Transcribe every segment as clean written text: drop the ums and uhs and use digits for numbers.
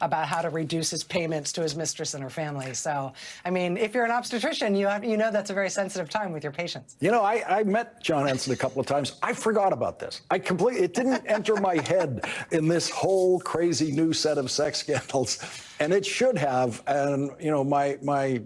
about how to reduce his payments to his mistress and her family. So, I mean, if you're an obstetrician, you know that's a very sensitive time with your patients. You know, I met John Ensign a couple of times. I forgot about this. It didn't enter my head in this whole crazy new set of sex scandals, and it should have. And you know, my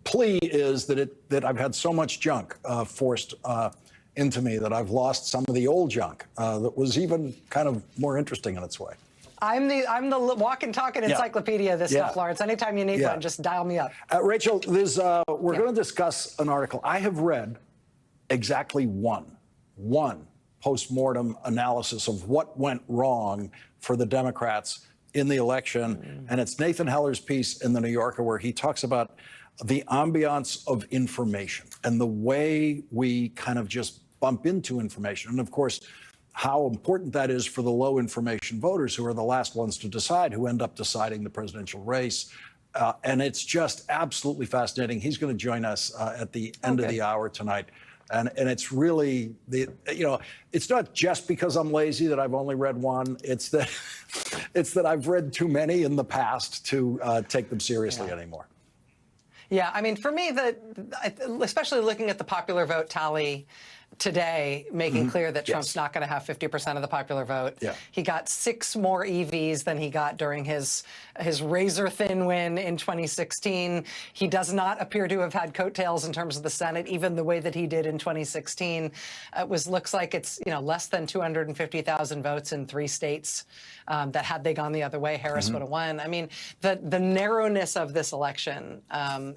plea is that I've had so much junk forced into me that I've lost some of the old junk that was even kind of more interesting in its way. I'm the walk and talking encyclopedia of this stuff, Lawrence. Anytime you need one, just dial me up. Rachel, we're going to discuss an article. I have read exactly one post-mortem analysis of what went wrong for the Democrats in the election. And it's Nathan Heller's piece in The New Yorker where he talks about the ambiance of information and the way we kind of just bump into information. And of course, how important that is for the low information voters who are the last ones to decide, who end up deciding the presidential race. And it's just absolutely fascinating. He's going to join us at the end of the hour tonight. And it's really, it's not just because I'm lazy that I've only read one. It's that I've read too many in the past to take them seriously anymore. Yeah, I mean, for me, especially looking at the popular vote tally today, making clear that Trump's not going to have 50% of the popular vote. Yeah. He got 6 more EVs than he got during his razor-thin win in 2016. He does not appear to have had coattails in terms of the Senate, even the way that he did in 2016. Looks like it's less than 250,000 votes in 3 states that had they gone the other way, Harris would have won. I mean, the narrowness of this election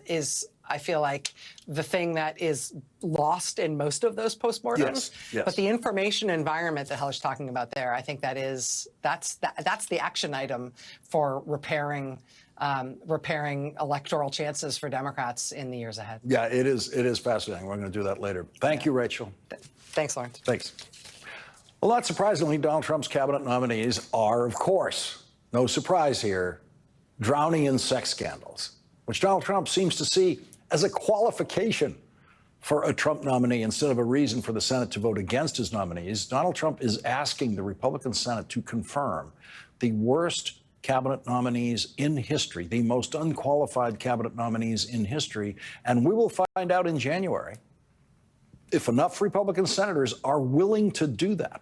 is, I feel like, the thing that is lost in most of those postmortems. Yes. But the information environment that Heller's talking about there, I think that's the action item for repairing electoral chances for Democrats in the years ahead. Yeah, it is fascinating. We're going to do that later. Thank you, Rachel. Thanks, Lawrence. Thanks. Well, not surprisingly, Donald Trump's cabinet nominees are, of course, no surprise here, drowning in sex scandals, which Donald Trump seems to see as a qualification for a Trump nominee instead of a reason for the Senate to vote against his nominees. Donald Trump is asking the Republican Senate to confirm the worst cabinet nominees in history, the most unqualified cabinet nominees in history. And we will find out in January if enough Republican senators are willing to do that.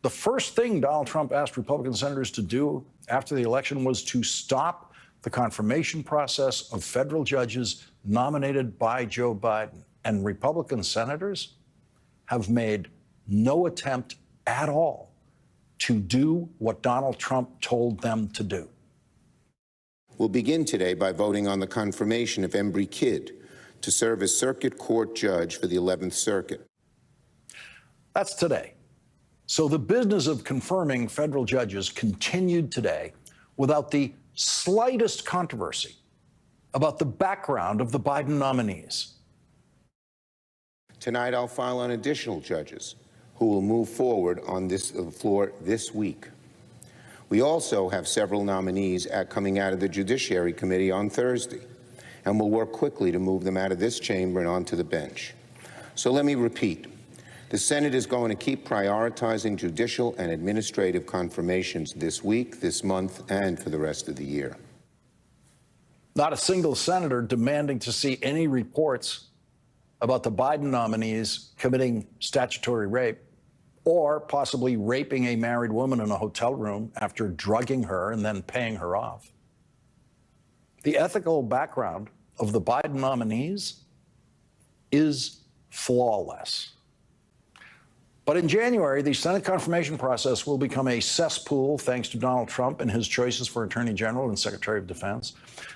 The first thing Donald Trump asked Republican senators to do after the election was to stop the confirmation process of federal judges nominated by Joe Biden. And Republican senators have made no attempt at all to do what Donald Trump told them to do. We'll begin today by voting on the confirmation of Embry Kidd to serve as Circuit Court Judge for the 11th Circuit. That's today. So the business of confirming federal judges continued today without the slightest controversy about the background of the Biden nominees. Tonight, I'll file on additional judges who will move forward on this floor this week. We also have several nominees coming out of the Judiciary Committee on Thursday, and we'll work quickly to move them out of this chamber and onto the bench. So let me repeat. The Senate is going to keep prioritizing judicial and administrative confirmations this week, this month, and for the rest of the year. Not a single senator demanding to see any reports about the Biden nominees committing statutory rape or possibly raping a married woman in a hotel room after drugging her and then paying her off. The ethical background of the Biden nominees is flawless. But in January, the Senate confirmation process will become a cesspool thanks to Donald Trump and his choices for Attorney General and Secretary of Defense.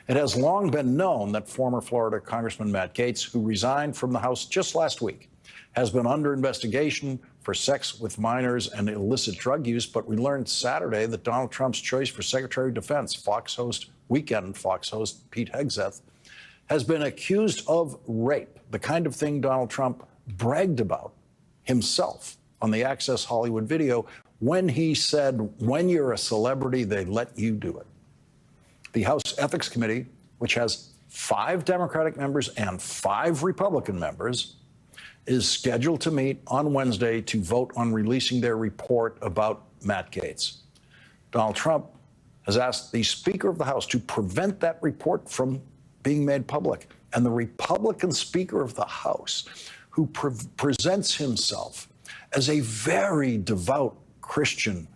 It has long been known that former Florida Congressman Matt Gaetz, who resigned from the House just last week, has been under investigation for sex with minors and illicit drug use. But we learned Saturday that Donald Trump's choice for Secretary of Defense, weekend Fox host Pete Hegseth, has been accused of rape, the kind of thing Donald Trump bragged about himself on the Access Hollywood video when he said, when you're a celebrity, they let you do it. The House Ethics Committee, which has 5 Democratic members and 5 Republican members, is scheduled to meet on Wednesday to vote on releasing their report about Matt Gaetz. Donald Trump has asked the Speaker of the House to prevent that report from being made public. And the Republican Speaker of the House, who presents himself as a very devout Christian,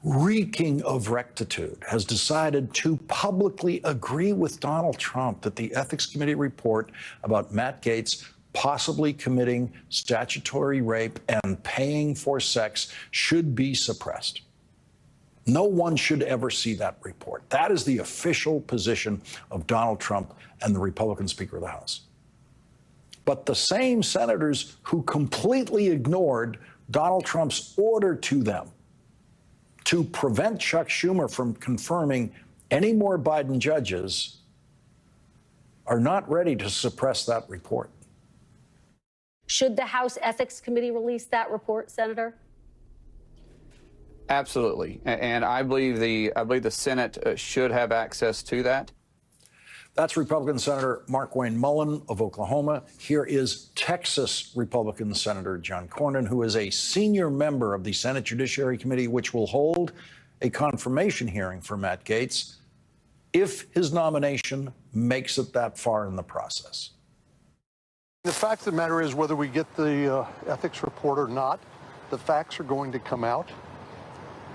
reeking of rectitude, has decided to publicly agree with Donald Trump that the Ethics Committee report about Matt Gaetz possibly committing statutory rape and paying for sex should be suppressed. No one should ever see that report. That is the official position of Donald Trump and the Republican Speaker of the House. But the same senators who completely ignored Donald Trump's order to them to prevent Chuck Schumer from confirming any more Biden judges are not ready to suppress that report. Should the House Ethics Committee release that report, Senator? Absolutely, and I believe the Senate should have access to that. That's Republican Senator Markwayne Mullin of Oklahoma. Here is Texas Republican Senator John Cornyn, who is a senior member of the Senate Judiciary Committee, which will hold a confirmation hearing for Matt Gaetz if his nomination makes it that far in the process. The fact of the matter is, whether we get the ethics report or not, the facts are going to come out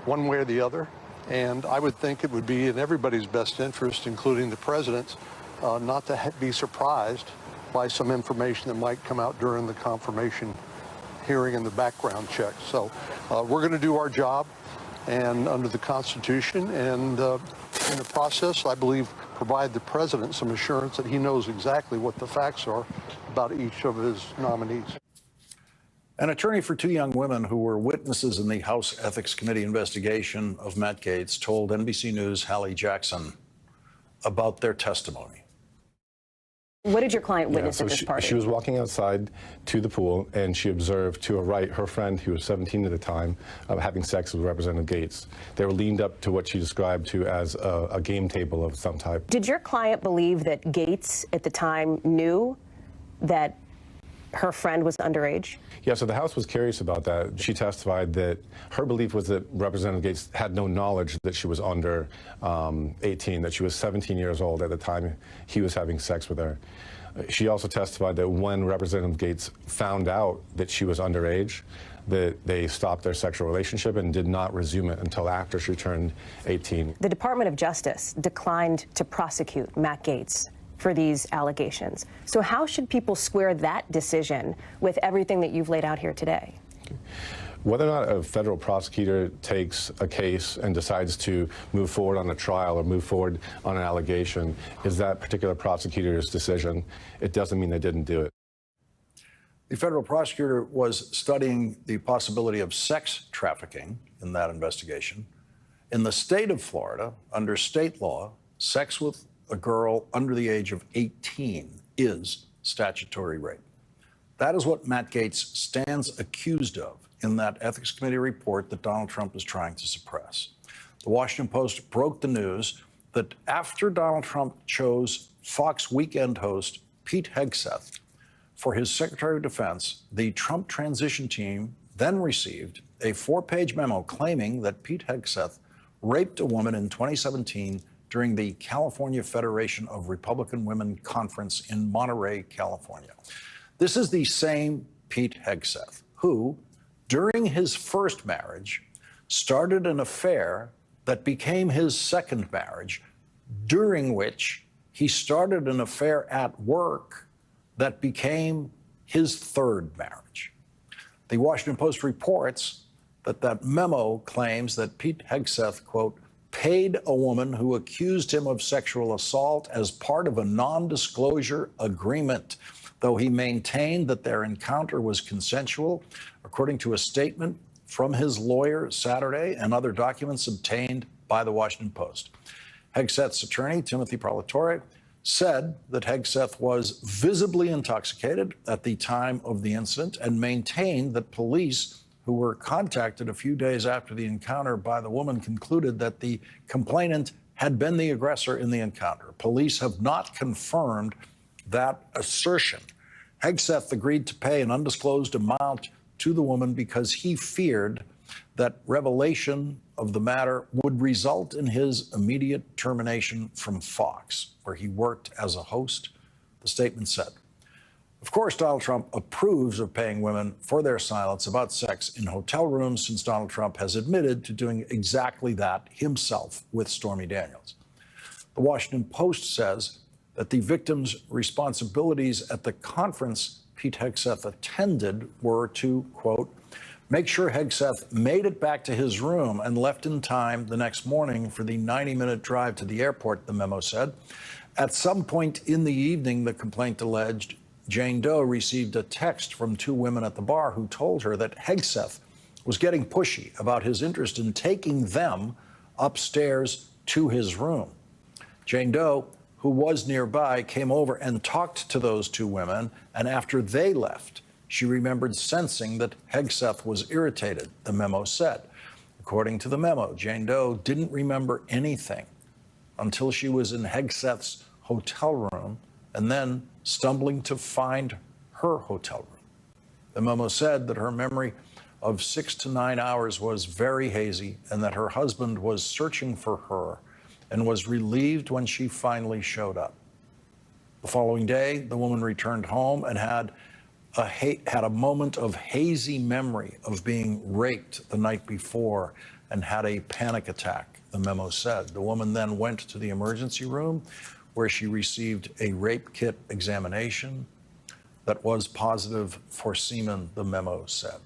one way or the other. And I would think it would be in everybody's best interest, including the president's, not to be surprised by some information that might come out during the confirmation hearing and the background check. So we're going to do our job and under the Constitution, and in the process, I believe, provide the president some assurance that he knows exactly what the facts are about each of his nominees. An attorney for two young women who were witnesses in the House Ethics Committee investigation of Matt Gaetz told NBC News' Hallie Jackson about their testimony. What did your client witness at this party? She was walking outside to the pool, and she observed to her right her friend, who was 17 at the time, having sex with Representative Gaetz. They were leaned up to what she described to as a game table of some type. Did your client believe that Gaetz at the time knew that her friend was underage? Yeah, so the House was curious about that. She testified that her belief was that Representative Gaetz had no knowledge that she was under 18, that she was 17 years old at the time he was having sex with her. She also testified that when Representative Gaetz found out that she was underage, that they stopped their sexual relationship and did not resume it until after she turned 18. The Department of Justice declined to prosecute Matt Gaetz for these allegations. So how should people square that decision with everything that you've laid out here today? Whether or not a federal prosecutor takes a case and decides to move forward on a trial or move forward on an allegation is that particular prosecutor's decision. It doesn't mean they didn't do it. The federal prosecutor was studying the possibility of sex trafficking in that investigation. In the state of Florida, under state law, sex with a girl under the age of 18 is statutory rape. That is what Matt Gaetz stands accused of in that Ethics Committee report that Donald Trump is trying to suppress. The Washington Post broke the news that after Donald Trump chose Fox weekend host Pete Hegseth for his Secretary of Defense, the Trump transition team then received a 4-page memo claiming that Pete Hegseth raped a woman in 2017 during the California Federation of Republican Women Conference in Monterey, California. This is the same Pete Hegseth who, during his first marriage, started an affair that became his second marriage, during which he started an affair at work that became his third marriage. The Washington Post reports that that memo claims that Pete Hegseth, quote, paid a woman who accused him of sexual assault as part of a non-disclosure agreement, though he maintained that their encounter was consensual, according to a statement from his lawyer Saturday and other documents obtained by the Washington Post. Hegseth's attorney, Timothy Parlatore, said that Hegseth was visibly intoxicated at the time of the incident and maintained that police who were contacted a few days after the encounter by the woman concluded that the complainant had been the aggressor in the encounter. Police have not confirmed that assertion. Hegseth agreed to pay an undisclosed amount to the woman because he feared that revelation of the matter would result in his immediate termination from Fox, where he worked as a host, the statement said. Of course, Donald Trump approves of paying women for their silence about sex in hotel rooms, since Donald Trump has admitted to doing exactly that himself with Stormy Daniels. The Washington Post says that the victim's responsibilities at the conference Pete Hegseth attended were to, quote, make sure Hegseth made it back to his room and left in time the next morning for the 90-minute drive to the airport, the memo said. At some point in the evening, the complaint alleged, Jane Doe received a text from two women at the bar who told her that Hegseth was getting pushy about his interest in taking them upstairs to his room. Jane Doe, who was nearby, came over and talked to those two women, and after they left, she remembered sensing that Hegseth was irritated, the memo said. According to the memo, Jane Doe didn't remember anything until she was in Hegseth's hotel room and then stumbling to find her hotel room. The memo said that her memory of 6 to 9 hours was very hazy and that her husband was searching for her and was relieved when she finally showed up. The following day, the woman returned home and had a moment of hazy memory of being raped the night before and had a panic attack, the memo said. The woman then went to the emergency room where she received a rape kit examination that was positive for semen, the memo said.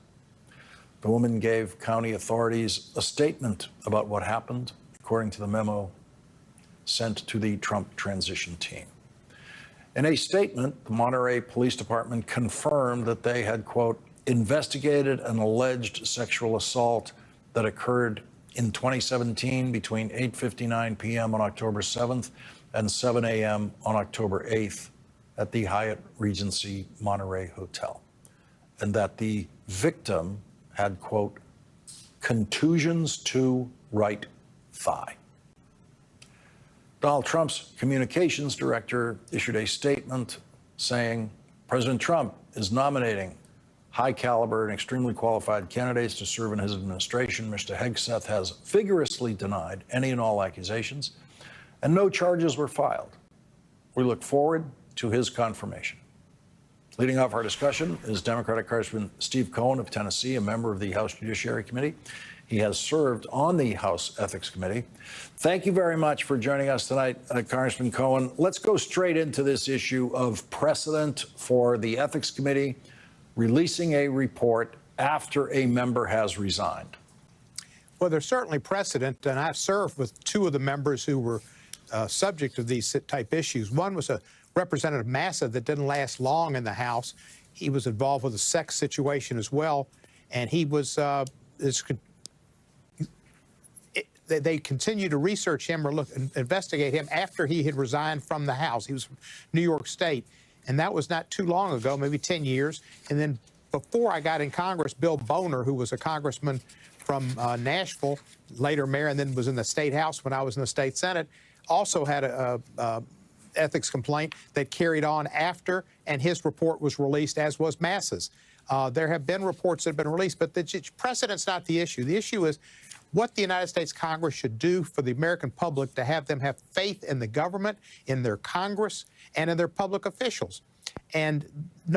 The woman gave county authorities a statement about what happened, according to the memo sent to the Trump transition team. In a statement, the Monterey Police Department confirmed that they had, quote, investigated an alleged sexual assault that occurred in 2017 between 8:59 p.m. on October 7th and 7 a.m. on October 8th at the Hyatt Regency Monterey Hotel, and that the victim had, quote, contusions to right thigh. Donald Trump's communications director issued a statement saying President Trump is nominating high caliber and extremely qualified candidates to serve in his administration. Mr. Hegseth has vigorously denied any and all accusations, and no charges were filed. We look forward to his confirmation. Leading off our discussion is Democratic Congressman Steve Cohen of Tennessee, a member of the House Judiciary Committee. He has served on the House Ethics Committee. Thank you very much for joining us tonight, Congressman Cohen. Let's go straight into this issue of precedent for the Ethics Committee releasing a report after a member has resigned. Well, there's certainly precedent, and I've served with two of the members who were subject to these type issues. One was a Representative Massa that didn't last long in the House. He was involved with a sex situation as well, and he was they continued to research him or investigate him after he had resigned from the House. He was from New York State, and that was not too long ago, maybe 10 years. And then before I got in Congress, Bill Boner, who was a congressman from Nashville, later mayor, and then was in the State House when I was in the State Senate, also had a ethics complaint that carried on after, and his report was released, as was Massa's. There have been reports that have been released, but the precedent's not the issue. The issue is what the United States Congress should do for the American public to have them have faith in the government, in their Congress, and in their public officials. And no